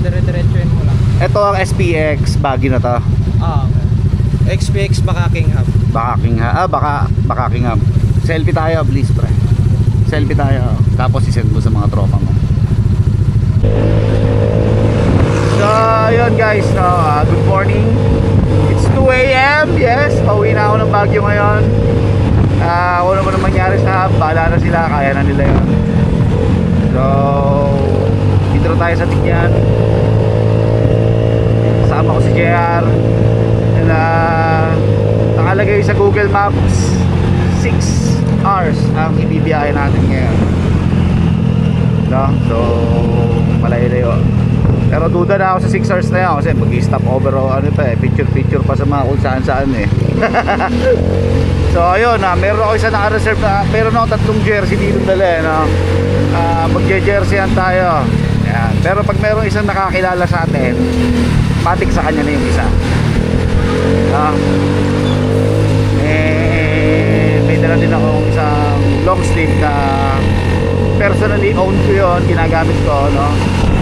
dire-diretsuin mo lang. Ito ang SPX baggy na to. XPX baka Kingham. Baka Kingham. Selfie tayo, please, pre. Selfie tayo. Tapos isend mo sa mga tropa mo. So, ayun guys. Good morning. It's 2 AM. Yes, pauwi na ako ng Baguio ngayon. Kung ano man mangyari sa hub, bahala na sila. Kaya na nila yun. So, dito na tayo sa Tignan. Kasama ko si JR. Nakalagay sa Google Maps 6 hours ang ibibiyahe natin ngayon, no? So malayo-layo, pero duda na ako sa 6 hours na yan kasi mag-stop over o ano pa picture pa sa mga kung saan so ayun, meron ako isa naka-reserve na, meron ako 3 jersey dito dala, no? Mag-jersey tayo. Yan. Pero pag meron isang nakakilala sa atin, matik sa kanya na yung isa. May dala din akong isang long sleeve na personally owned ko yun, ginagamit ko, no?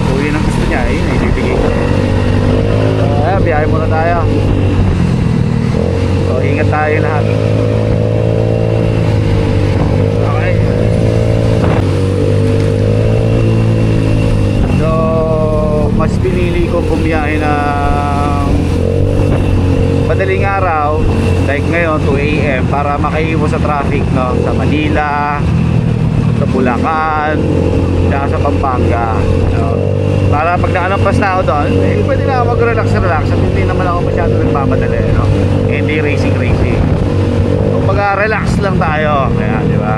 So yun ang gusto niya, yun ibibigay ko. So biyahe muna tayo. So ingat tayo lahat. Okay. So mas pinili kong bumiyahe ng madaling araw like ngayon 2 AM para makaiwas sa traffic, no? Sa Manila, sa Bulacan, sa Pampanga, no? Para pag nakalampas na ako doon, pwede na ako mag-relax at hindi naman ako masyado nagmamadali, no? Hindi racing kumbaga relax lang tayo, kaya di ba?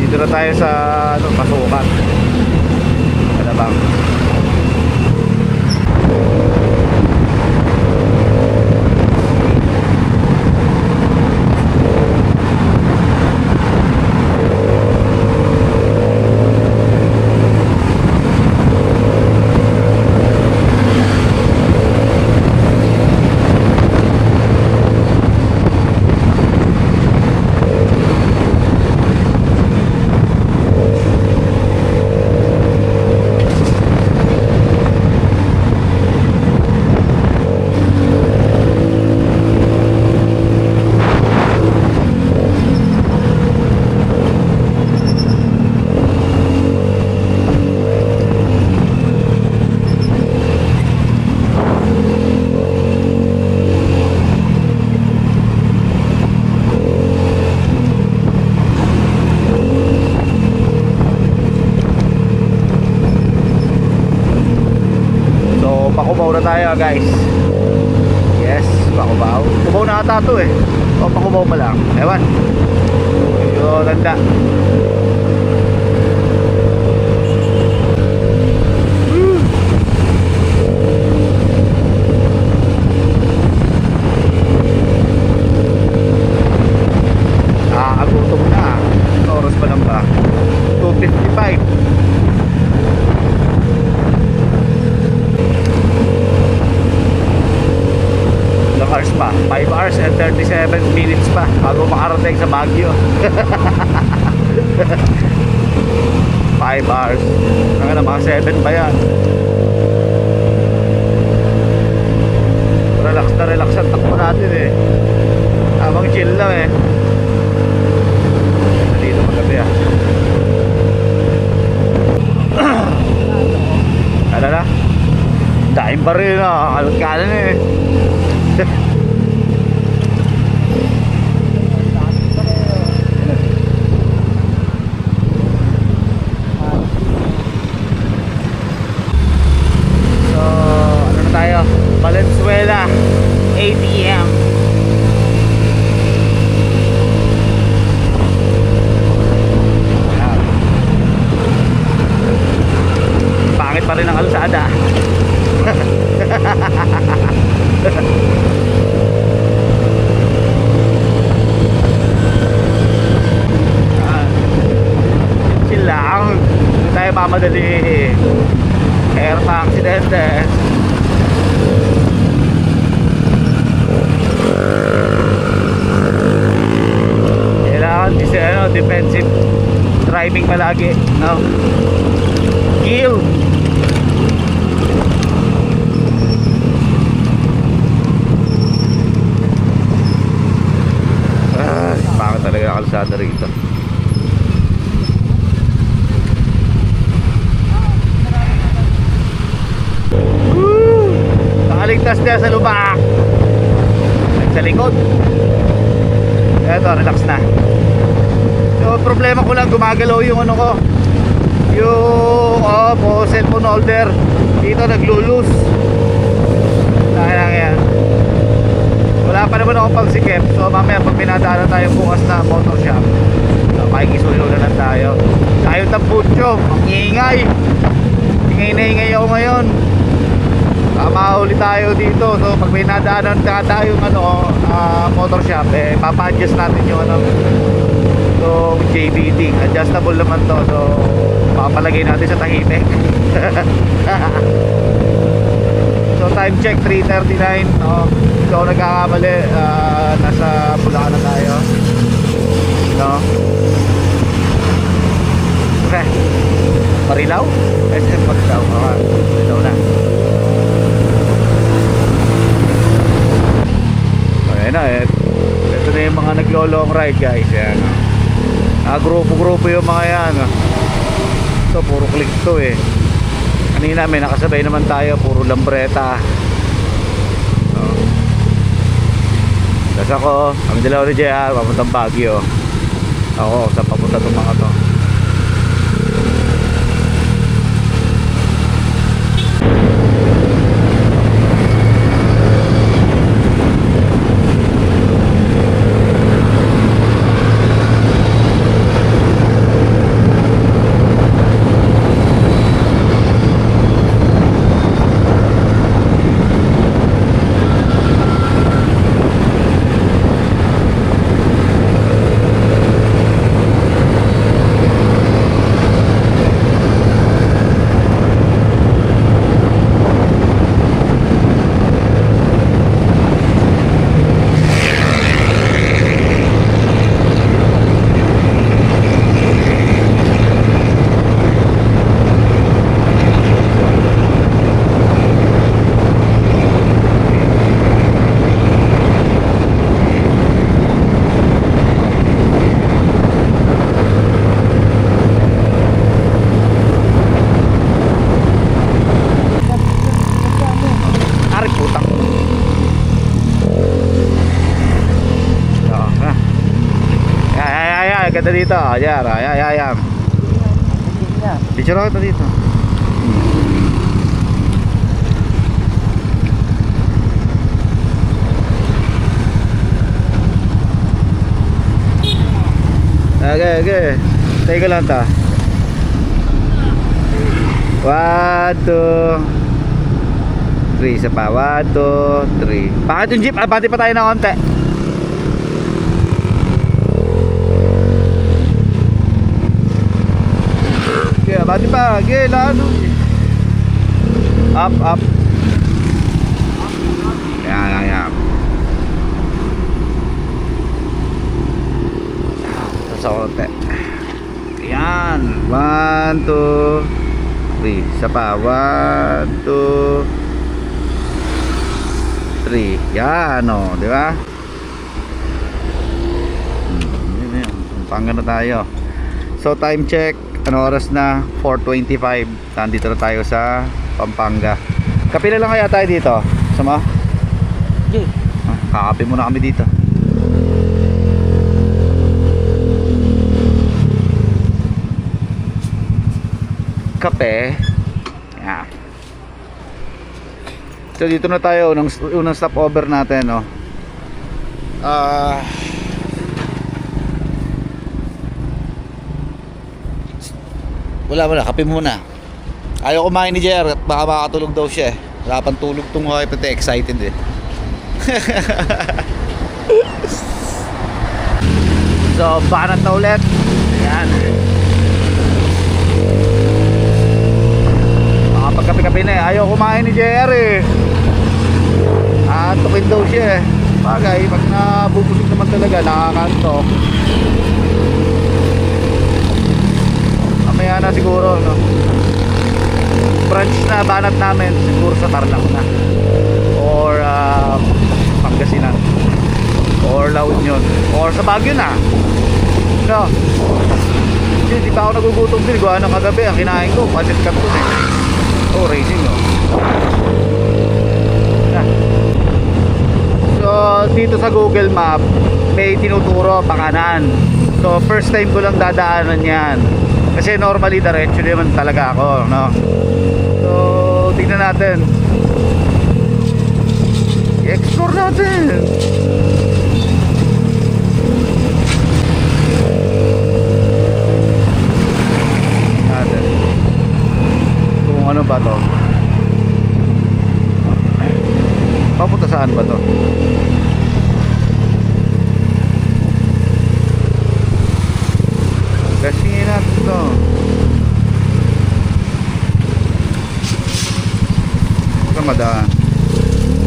Dito na tayo sa pasukan. Bang. Pakubaw na tayo guys. Yes, pakubaw. Kubaw na ata to eh. O pakubaw pa lang. Ewan. Yo, tanda. Agutom na. Oras pa lang ba? 2:55. Hours pa, 5 hours and 37 minutes pa bago makarating sa Baguio. 5 hours mga mga 7 pa yan. Relax ang takbo natin eh, habang chill lang eh. Dito magabi ano na, dahil pa rin kalat-kalan eh. Valenzuela 8 AM. Pangit pa rin ang kalsada. Silang hindi tayo mamadali. Kaya pa aksidente. Kailangan kasi defensive driving palagi, no? Kill. Bakit talaga kalsada rito? Woo! Nakaligtas na sa lubak. Sa likod. Eto, relax na. So, problema ko lang, gumagalaw yung ano ko. Yung cellphone holder. Dito naglulus. Yan. Wala pa naman akong pagsikip. So mamaya pag pinadaanan tayo bukas na motor shop, makikisuyo na lang tayo. Tayo tamputyo, ang ingay. Ingay ako ngayon. Mahuli tayo dito. So pag pinadaanan tayo motor shop, papa-adjust natin yung yung JBD. Adjustable naman to. So papalagay natin sa tahimik. So time check 3:39. So nagkakamali, nasa Bulacan na tayo, no? Okay, Marilaw? SM Marilaw. Marilaw na. Ayan na, ito na yung mga naglo-long ride, guys. Ayan, grupo-grupo yung mga yan. So puro click to eh. Kanina may nakasabay naman tayo, puro lambreta. Tapos ako, ang dalawa ni JR, papuntang Baguio. Ako, sa papunta itong mga to. Ganda dito, ayan. Picture ako ito dito. Okay. Teka lang ta. 1, 2, 3. Isa pa. 1, 2, 3. Bakit yung jeep? Abante pa tayo ng konti. Okay, abante pa. Okay, lalo. Up. Ayan. Sa konti. Ayan. 1, 2, 3. Isa pa. 1, 2, 3. Yan, o. Di ba? Yan. Pampanga na tayo. So, time check. Ano oras na? 4:25. Nandito na tayo sa Pampanga. Kape na lang kaya tayo dito. Sama? Okay. Kakape muna kami dito. Kape. Yeah. So dito na tayo, unang stopover natin, no. Wala, kape muna. Ayaw kumain ni JR at baka makakatulog daw siya eh. Wala pang tulog tong mga pati, excited eh. So, banat na ulit. Ayan. Makapagkape-kape na eh. Ayaw kumain ni JR eh. Antokin daw siya eh. Bagay, pag nabubusog naman talaga, nakakantok. na siguro, no? Branch na banat namin siguro sa Tarlac na, or Pangasinan, or La Union, or sa Baguio na, no? Hindi pa ako nagugutom din. Gawa ng kagabi, ang kinain ko pancit canton eh. Oh, racing, no? So dito sa Google Map may tinuturo pa kanan. So first time ko lang dadaanan yan, kasi normally diretso naman talaga ako, no? So tingnan natin, i-explore natin. Kung ano ba to, papunta saan ba to? Kasingin natin to. Saan madaan?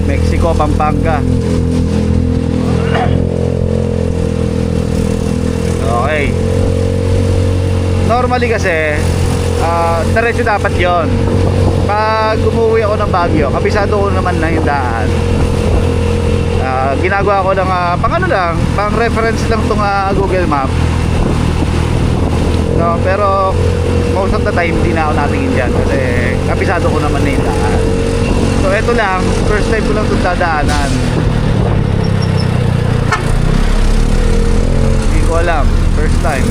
Mexico, Pampanga. Okay. Normally kasi diretso dapat yon. Pag umuwi ako ng Baguio, kabisado ko naman na yung daan. Ginagawa ko lang pang ano lang, pang reference lang tong Google Map, no? Pero most of the time hindi na ako natingin dyan kasi kabisado ko naman na yung daan. So eto lang, first time ko lang itong dadaanan. Hindi ko alam, first time.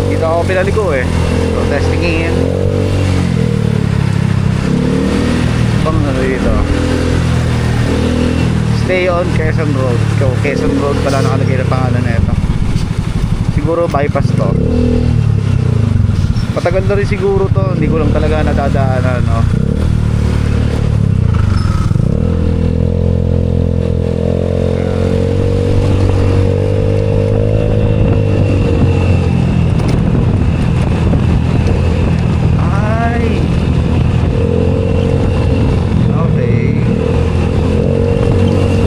Dito ako pinaliko eh. So testingin. Pang ano dito, stay on Quezon Road. So Quezon Road pala nakalagay na pangalan na ito. Siguro bypass to. Matagal na rin siguro to, hindi ko lang talaga nadadaanan, no?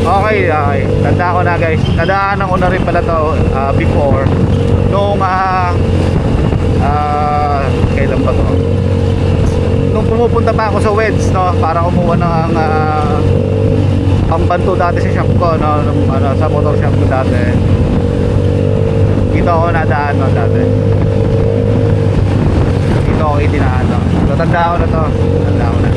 Okay, tanda ko na guys, nadaanan ko na rin pala to before nung kailan ba to, nung pumupunta pa ako sa Weds, no, para kumuha ng pambanto dati sa shop ko, no, nung, sa motor shop ko dati. Dito ako nadaan, no, dati dito ako itinaan, no. So tanda ko na to, tanda ko na.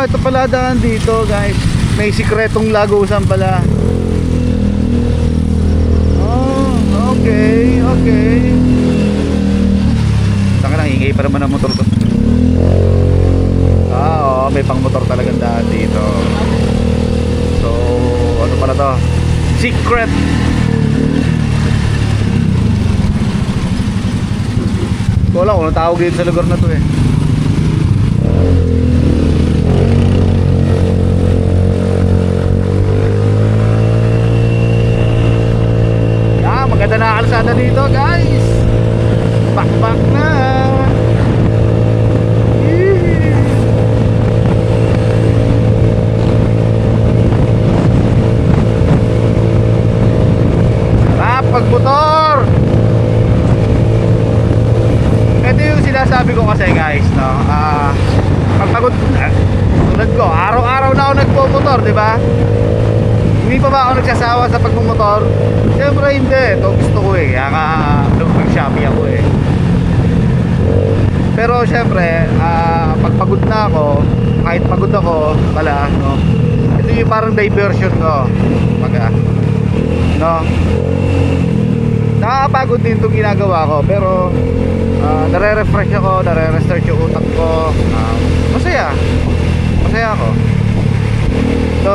Ito pala daan dito guys. May sikretong lagusan pala. Oh, okay, okay. Saka nang ingay pa naman ang motor to. Oo, may pang motor talagang daan dito. So, ano pala to? Secret. Wala ko nang tawag dito sa lugar na to eh. Maganda na kalsada dito guys. Bakbak na. Sarap pagmotor. Ito yung sinasabi ko kasi guys, no? Pagpagod tulad ko, araw-araw na ako nagpo-motor, di ba? Hindi pa ba ako nagsasawa sa pagmumotor? Siyempre hindi. Ito gusto ko eh. Kaya nga nag-Shopee ako eh. Pero siyempre pag pagod na ako, kahit pagod ako pala, no, ito yung parang diversion ko. No, nakakapagod din itong ginagawa ko. Pero nare-refresh ako, nare-restart yung utak ko. Masaya ako. So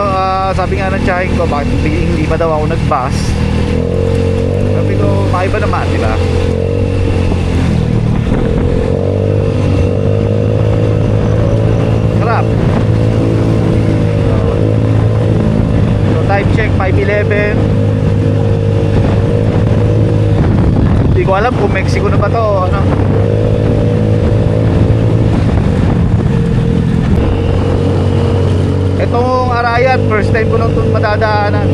sabi nga ng tsahin ko, bakit hindi pa daw ako nag-bus? Sabi ko, maiba naman, di ba? Sarap. So time check 5:11. Hindi ko alam kung Mexico na ba to o ano. Itong Arayat, first time ko lang itong madadaanan.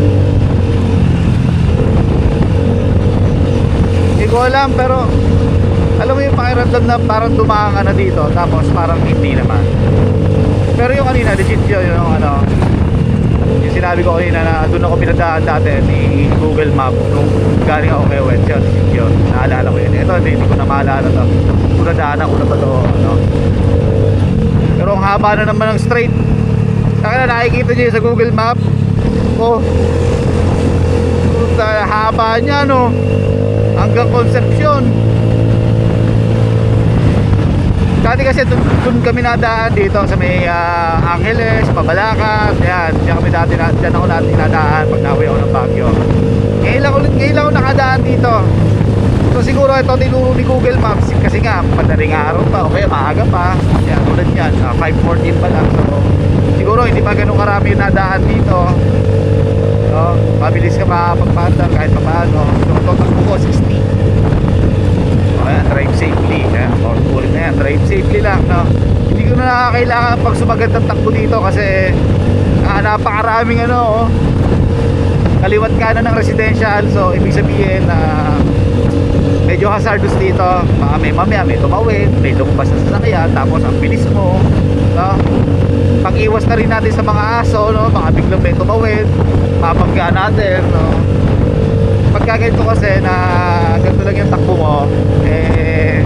ko alam, pero alam mo yung pakiramdam na parang dumaan ka na dito, tapos parang hindi naman. Pero yung kanina, legit yun, yung ano, yung sinabi ko kanina na doon ako pinadaan dati ni Google Map nung galing ako kay Wet, yun, legit yun. Naalala ko yun. Ito, hindi ko na maalala to. Kung nadaanan ko na ba to, ano. Pero ang haba na naman ng straight. Saka na nakikita nyo yun sa Google Map. Oh, haba niya, no, hanggang Concepcion. Dati kasi dun kami nadaan dito sa may Angeles, Mabalacat. Yan, diyan kami dati, diyan ako dati nadaan pag nawi ako ng Baguio. Ngayon lang ako nakadaan dito. So siguro ito tinuro ni Google Maps kasi nga madaling araw pa o kaya maaga pa. Yan, tulad yan, 5:14 pa lang. So siguro hindi pa ganun karami yung nadaan dito. So, mabilis ka makapagpandar kahit pa paano. So total ko 60. Ayan, drive safely. Ayan, ulit na yan, drive safely lang, no? Hindi ko na kailangan pag sumagat ng takbo dito kasi napakaraming ano, oh, kaliwat kanan ng residential. So ibig sabihin na medyo hazardous dito. Mamaya may tumawid, may lumabas na sasakyan, tapos ang bilis mo, no? Pag-iwas na rin natin sa mga aso, no? Baka biglang may tumawid, mapaggaan natin, no? Pagka ganito kasi na ganito lang yung takbo mo, eh,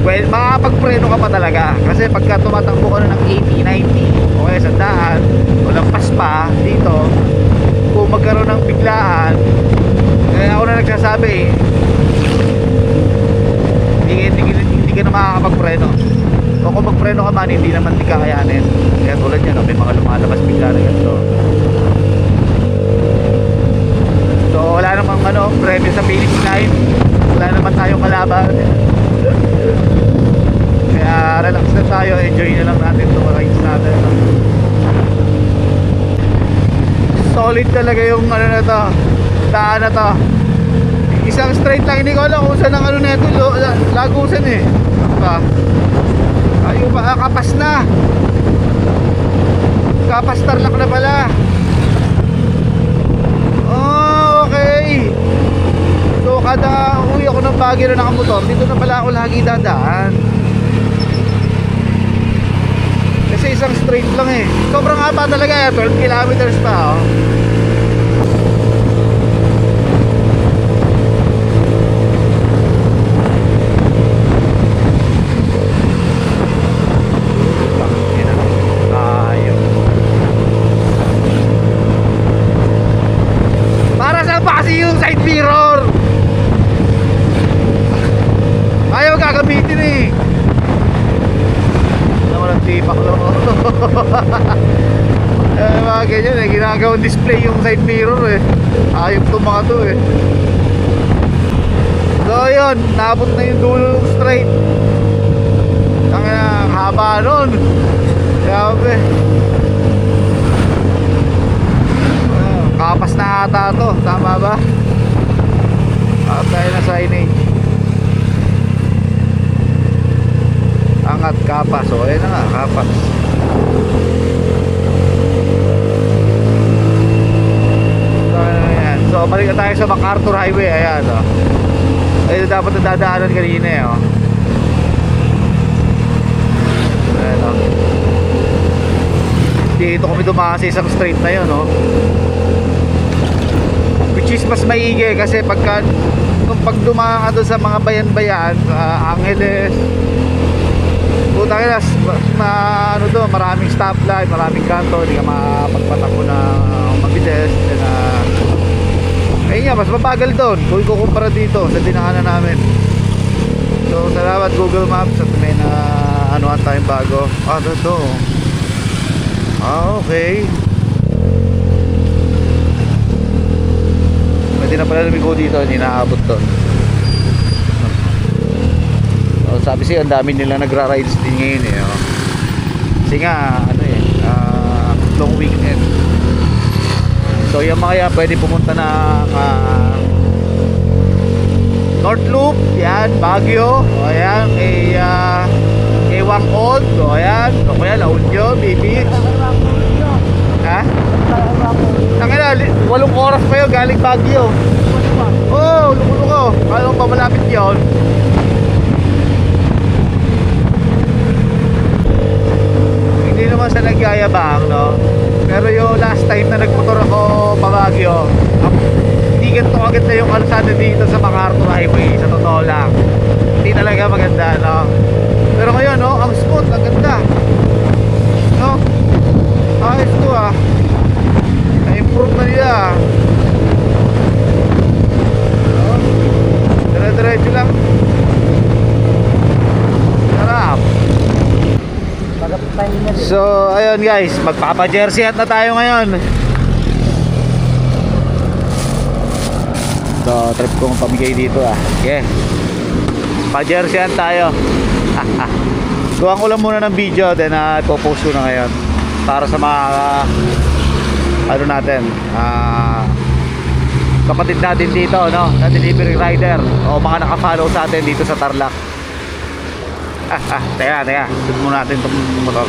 well, makakapagpreno ka pa talaga. Kasi pagka tumatakbo ka na ng 80, 90 o kaya 100 o lampas pa dito, kung magkaroon ng biglaan, eh, ako na nagsasabi, hindi ka na makakapagpreno. O kung magpreno ka man, hindi naman di kakayanin. Kaya tulad yan, no? May mga lumalabas bigla na ganito. So wala namang ano, premyo sa finish line. Wala naman tayong kalaban. Kaya relax na tayo, enjoy na lang natin itong rides natin. Solid talaga yung ano na to, daan na to. Isang straight lang, hindi ko alam kung saan ang ano na ito, Lagusan eh. Ayun pa, kapas na. Kapas Tarlac na pala. Oh, okay. So kada uwi ako ng Baguio na nakamotor, dito na pala ako lagi dadaan. Kasi isang straight lang eh. Sobrang haba talaga eh, 12 kilometers pa, oh. Yung side mirror ayaw gagamitin eh. Naman ang tipak lang. Mga ganyan eh, ginagawang display yung side mirror eh. Ayaw itong mga to eh. So yun, naabot na yung dulo straight. Ang haba nun. Grabe. Kapas na ata to, tama ba? Kapas tayo na signage. Angat kapas, o ayun na nga, kapas. So, ayan. So balik na tayo sa MacArthur Highway, ayan o. Ayun dapat nadadaanan kanina eh, o. Ayan o. Dito kami dumaan sa isang straight na yun, o. Which is mas maigi kasi pag dumaan ka doon sa mga bayan-bayan, Angeles, puta ka na ano doon, maraming stoplight, maraming kanto, hindi ka makapagpatakbo na mabilis. Ayun nga, mas mabagal doon kung ikukumpara dito sa dinaanan namin. So salamat Google Maps at may na anuhan tayong bago. Ito. Okay. Hindi na pala lumigo dito, hindi naabot doon. So, sabi siya, ang dami nila nagra-rides din ngayon eh. Oh. Kasi nga, ano eh, long weekend. So yung mga yan, pwede pumunta ng North Loop, yan, Baguio, o yan, kay Wangod, o yan, o kaya La Union, Bibig. Ha? Tangina, 8 oras pa yun galing Baguio. Oh, lumuko. Ano pa malapit yun? Hindi naman sa nagyayabang, no? Pero yung last time na nagmotor ako pa Baguio, hindi ganito agad na yung kalsada dito sa MacArthur Highway, sa totoo lang. Hindi talaga maganda, no? Pero ngayon, no, ang smooth, ang ganda, no? Ayos to, ah. Na-improve na nila, no? Dire-diretso lang. Sarap. So, ayun guys, magpapa-jersey hat na tayo ngayon. So, trip kong pamigay dito, ah. Okay. Pa-jersey hat tayo. Gawa ko lang muna ng video, then ipopost ko na ngayon para sa mga ano natin, kapatid natin dito, no, na delivery rider o mga naka-follow sa atin dito sa Tarlac. Teka, shoot muna natin itong motor.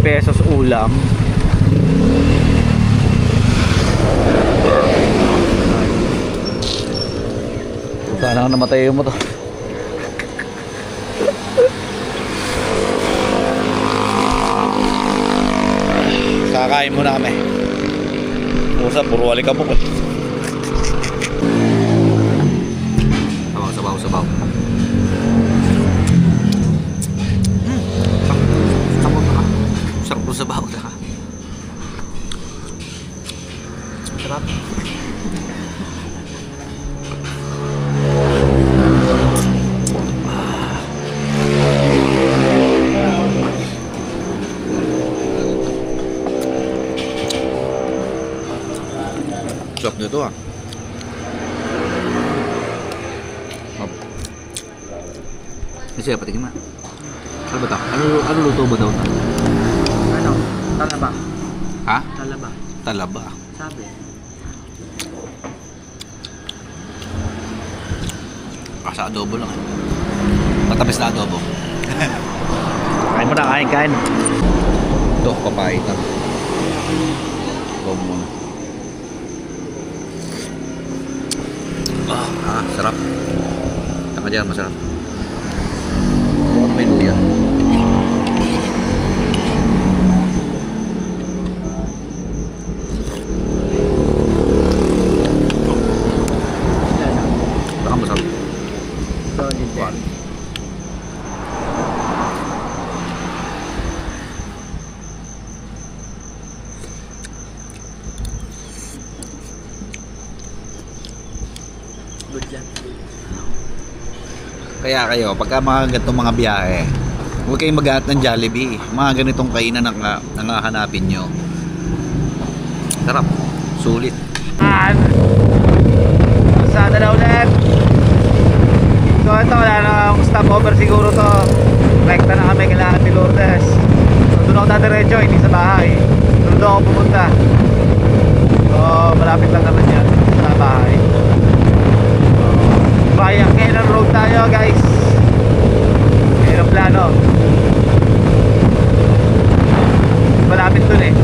Pesos ulam. Sana namatay yung motor. Kakain muna kami. Pusa, puro alikabok. Sabaw. Sarap mo sa baho na. Sarap. Sarap nito, ah. Kasi patikin mo. Ano ba ito? Ano luto ba daw? Ano? Talaba. Ha? Talaba. Talaba. Sabi. Sa adobo lang. Matamis na adobo. Kain mo na, kain. Ito, papaya. Ito muna. Sarap. Taka dyan, masarap. May luya. Baka masarap. Solid din. Good yan. Kaya kayo, pagka mga ganitong mga biyahe, huwag kayong maghahanap ng Jollibee. Mga ganitong kainan ang hahanapin nyo. Sarap. Sulit. Pasada na ulit. So ito, wala nang stopover siguro to. Rekta na kami kailangan ni Lourdes. So doon ako dadiretso, hindi sa bahay. Doon ako pumunta. So malapit lang naman yan sa bahay. Bayang Kailan Road tayo, guys. Yan ang plano. Malapit dun eh.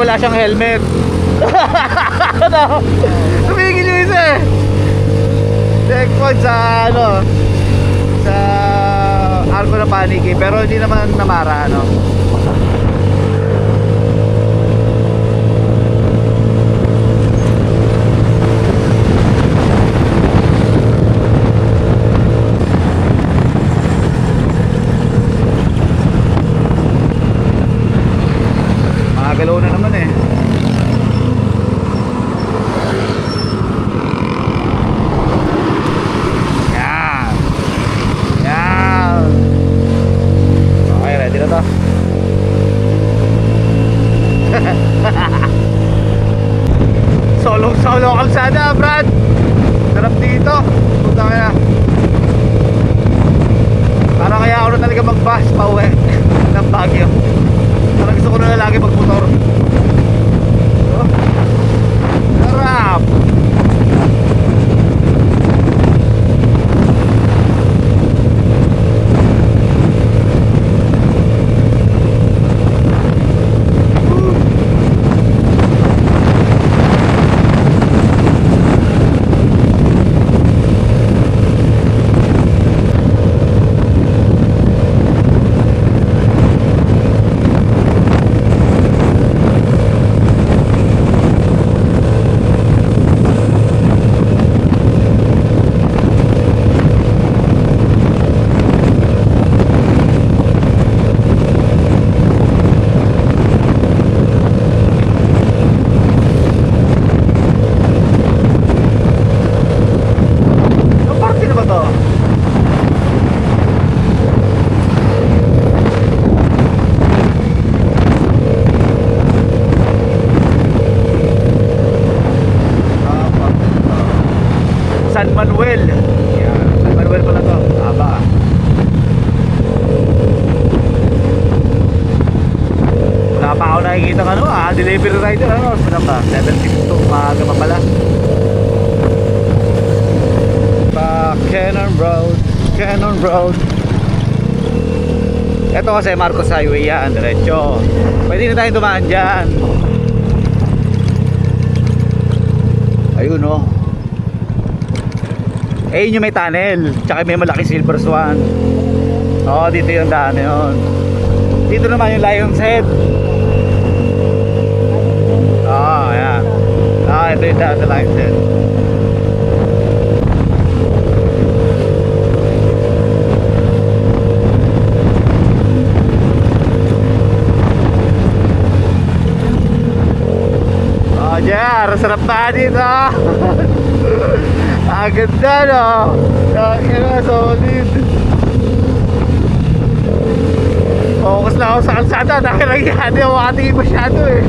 wala siyang helmet. Tumigil yung isa eh. Checkpoint sa ano, sa arko na paniki, pero hindi naman namara ano. Galaw na naman eh. Yan. Yan. Okay, ready na to. Solo kalsada, Brad. Sarap dito. Punta kaya. Parang kaya ako na talaga mag-bus pauwi ng Baguio. Parang gusto ko na lagi magmotor. Oh, sarap. San Manuel. Yan, San Manuel pala to. Aba. Wala pa ako nakikita ng ano, delivery rider ano, saan ba? 7:52, maaga pa pala. Cannon Road, Cannon Road. Ito kasi Marcos Highway yan, diretso. Pwede na tayong dumaan dyan. Ayun oh. Eh yun yung may tunnel, tsaka may malaki Silver Swan. Oo, dito yung daan yun. Dito naman yung Lion's Head. Oo, ayan. Ito yung daan sa Lion's Head. Oh, Jer, sarap na dito. Ang ganda no. Kaya solid. Focus lang ako sa kalsada. Nakilagyan hindi ako makatingin masyado eh.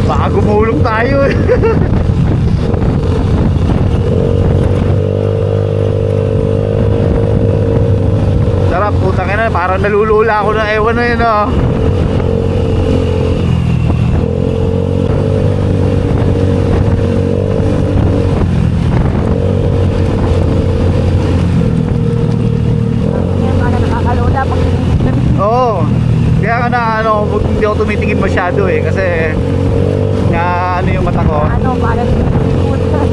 Baka gumulong tayo eh. Sarap, putang ina. Parang nalulula ako ng ewan na yun oh. Oo. Kaya nga na ano, hindi ako tumitingin masyado eh kasi nga ano yung mata ko. Ano, parang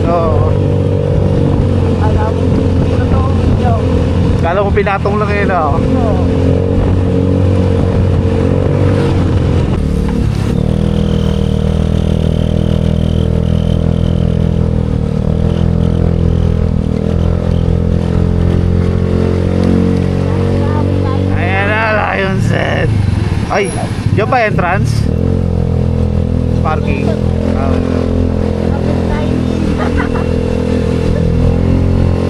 Oo. alam mo, totoo video. Kala ko pinatong lang yun oh. Ay, yun ba entrance? Parking.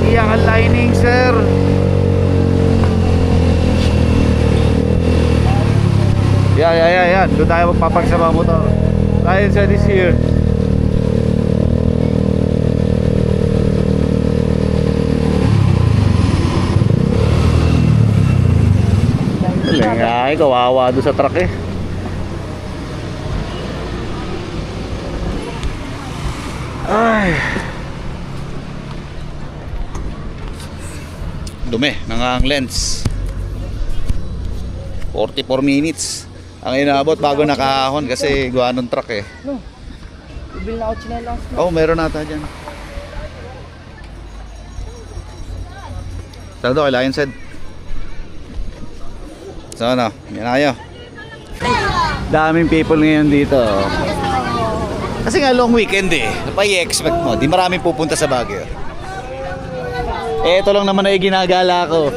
Iyak ang lining, sir. Yan. Doon tayo magpapag sa mga motor. Lions Head is here. Ay, kawawa doon sa truck eh. Ay. Dumi, nangang lens. 44 minutes ang inaabot bago nakahon kasi gawa ng truck eh. No. Bibil na ako chinelas. Oh, meron nata dyan. Tara doon, kay Lion Said. So ano, yan na kayo. Daming people ngayon dito. Kasi nga long weekend eh. Ano pa i-expect mo? Di maraming pupunta sa Baguio. Eh, ito lang naman ay ginagala ko.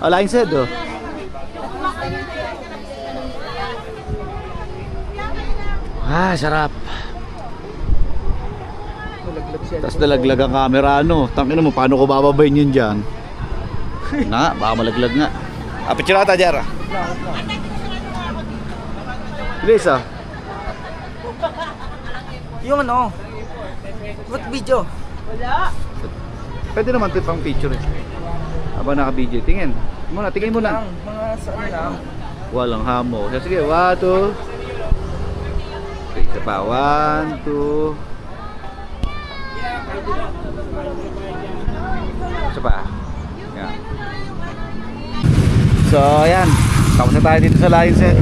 Oh, Lion Said oh. Ah, sarap. Tapos nalaglag ang camera ano. Tangina mo, paano ko bababayin yun dyan? Na, baka malaglag nga. Picture Jara. Bilis ah. Yung ano? What video? Pwede naman ito pang picture eh. Aba naka-video. Tingin. Tingin mo na. Mga saan lang. Walang hamo. Sige, 1, 2. Okay, isa pa. 1, 2. Isa pa. Yan. So, ayan. Tapos na tayo dito sa Lion Said.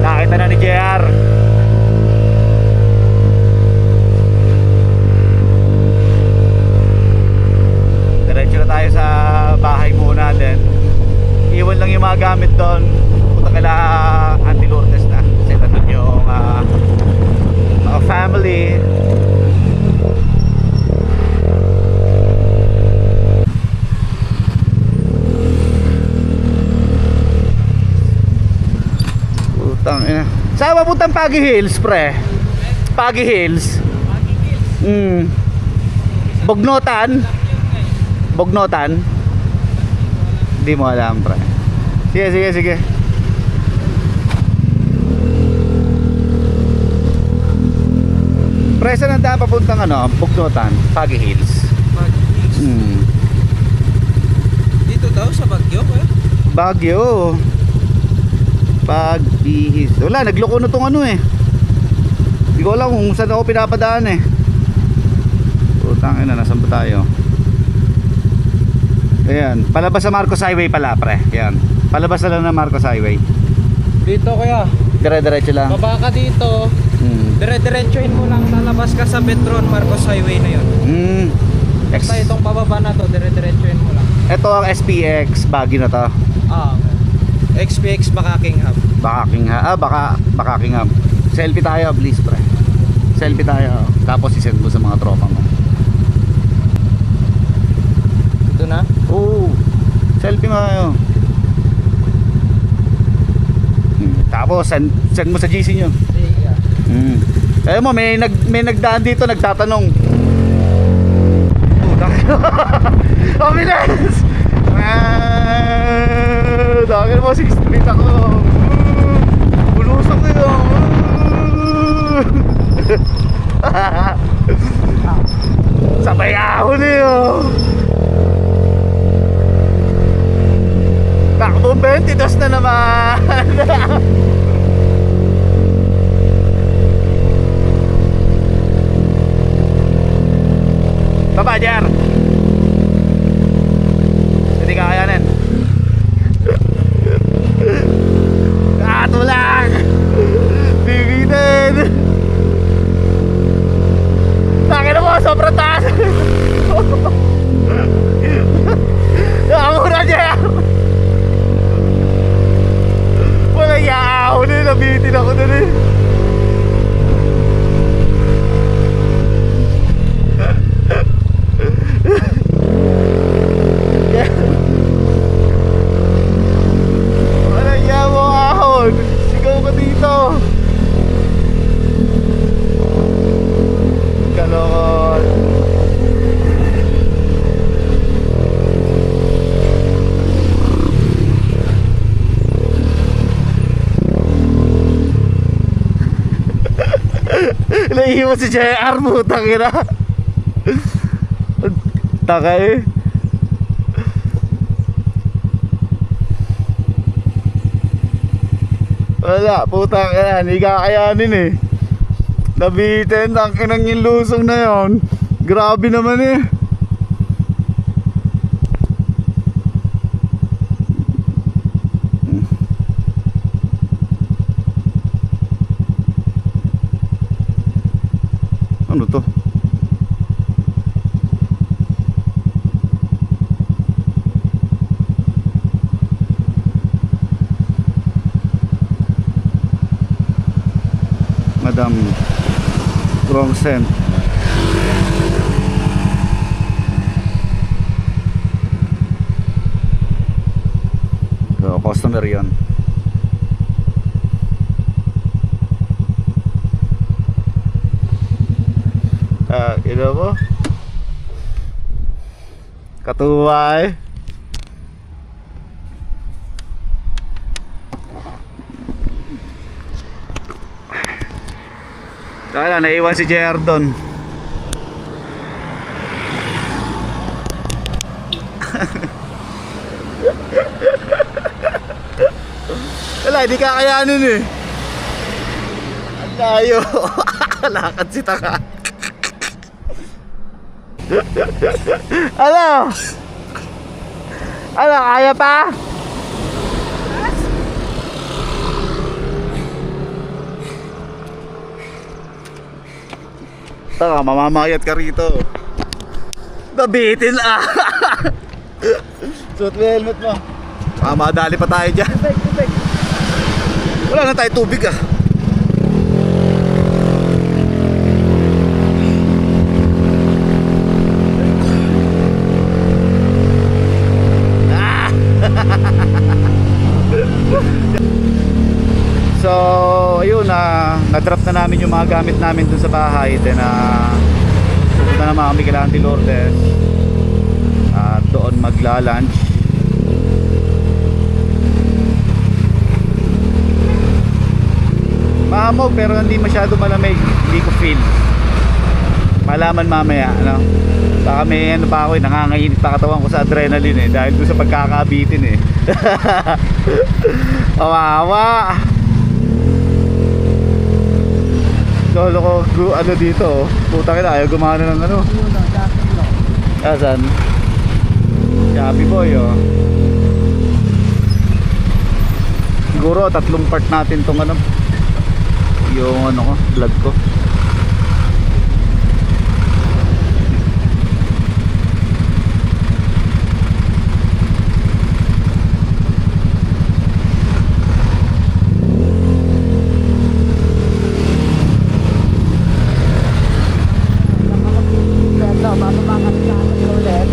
Nakita na ni JR. Diretso na tayo sa bahay muna din. Iwan lang yung mga gamit doon. Punta kala Auntie Lourdes na. Kasi nandun yung family. Putang ina. Saan papuntang Pagi Hills, pre? Pagi Hills. Bognotan. Bognotan. Hindi mo alam, pre. Sige. Pre, saan ang daan papuntang Bognotan? Pagi Hills. Dito daw sa Baguio, eh? Baguio. Pagi Hills. Wala, nagloko na tong eh. Hindi ko alam kung saan ako pinapadaan eh. Putang ina, nasan ba tayo? Ayan, palabas sa Marcos Highway pala, pre. Ayan, palabas na lang ng Marcos Highway. Dito kaya. Dire-diretso lang. Baba ka dito. Dire-diretsuhin mo lang. Lalabas ka sa Petron Marcos Highway na yun. Basta itong pababa na to, dire-diretsuhin mo lang. Ito ang SPX, Baguio na to. Okay. XPX Bakakingham. Bakakingham. Selfie tayo, please, pre. Selfie tayo. Tapos isend mo sa mga tropa mo. Ito na? Oo. Selfie mo kayo. Tapos send mo sa GC nyo. Ayun mo, may nagdaan dito, nagtatanong. Oh, bilis! Dahil mo, 6 street ako. Bulusok ko yun. Sabay ako niyo. Takbo 22 na naman. Baba, Jar. Hindi kakayanin. Tulang. Bibitin. Takin mo, sobrang taas. Nakamura, Jar. Walang yaaw na, nabitin ako na rin. Walang yaw mo ahon. Sigaw ka dito. Kalokot. Naihiwa si JR, putang ina. Taka eh. Wala, putang ina, hindi kakayanin eh. Nabitin, tangkinang yung lusong na yon. Grabe naman eh. Ano to? Madam Grongsen. So, customer yon. Ilo mo? Katuwa eh. Kaya naiwan si Jerdon. Wala, hindi kakayanin eh. Ang layo. Lakad si Taka. Ano? Ano, kaya pa? Taka, mamamayat ka rito. Nabitin ah. Suot mo yung helmet mo. Madali pa tayo dyan. Wala na tayo tubig ah. So, ayun na-drop na namin yung mga gamit namin dun sa bahay. Then, pupunta naman kami kay Auntie Lourdes. Doon magla-lunch. Mahamog pero hindi masyado malamig. Hindi ko feel. Malaman mamaya, ano? Baka may ano pa ako, nangangainit pa katawan ko sa adrenaline eh. Dahil doon sa pagkakabitin eh. Kawawa. Lolo ko ano dito oh. Puta kita, ayaw gumana ng ano. Asan? Chubby boy oh. Siguro 3 part natin tong ano, yung ano ko, vlog ko.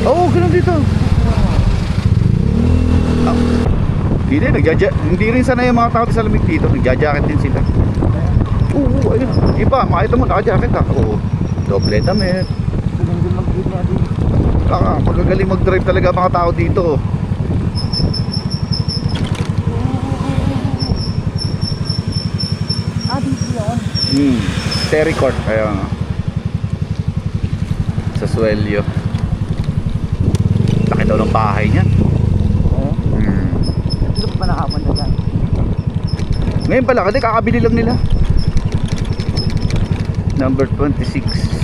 Oo, ganun dito. Hindi rin sana yung mga tao sa lamig dito. Nagja-jacket din sila. Oo, ayun. Iba, makita mo naka-jacket ka. Oo, doble damit. Magagaling mag-drive talaga mga tao dito. Dito yun. Terry Court, ayun. Sa Suelio. Laki daw ng bahay niyan. Dito pa nakapunta dyan. Ngayon pala, kasi kakabili lang nila. Number 26.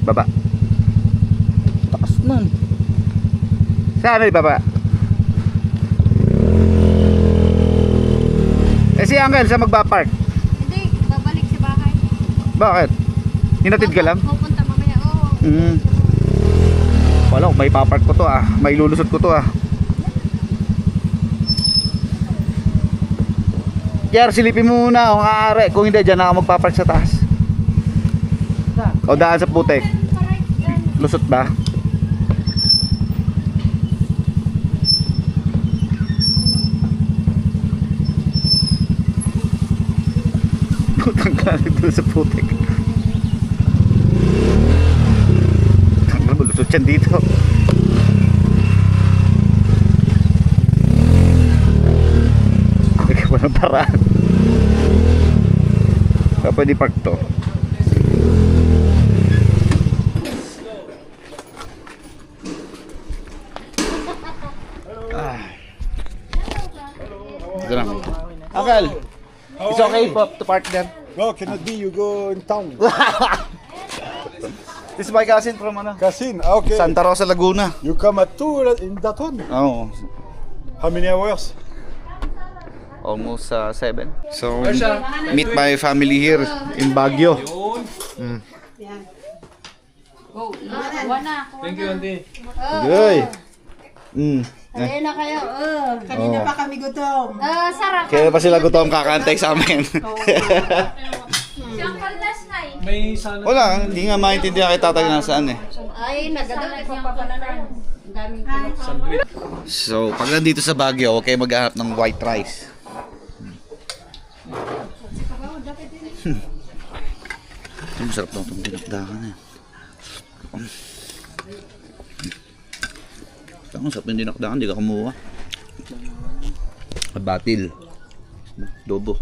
Baba. Takas nun. Saan na baba? Si Angel, saan magbapark? Hindi, babalik sa bahay. Bakit? Hinatid ka lang? Pupunta mamaya, oo. Wala ko, may papark ko to ah. May lulusot ko to ah. Kaya silipin mo muna kung aare. Kung hindi, dyan na ako magpapark sa taas. O daan sa putek. Lusot ba? Putang galing doon sa putek. Lusot yan dito. Ikaw ng paraan. Pwede park to. Ito na. Uncle, it's okay to park there. No, cannot be. You go in town. This is my cousin from Casin, okay. Santa Rosa, Laguna. You come at 2 in that one. Oh, How many hours? almost 7. So, meet my family here in Baguio. Thank you, Auntie. Good. Ayun na kayo. Kanina pa kami gutom. Sarap. Kaya pa sila gutom kakantay sa amin. May sana. Wala, hindi nga maintindihan kay tatay nasaan eh. Ay, nagadali pa papalaran. Ang daming kilo. So, pag nandito sa Baguio, okay maghanap ng white rice. Masarap daw itong dinakdakan eh. Ang sarap yung dinakdakan, hindi ka kumuha. Batil. Dobo.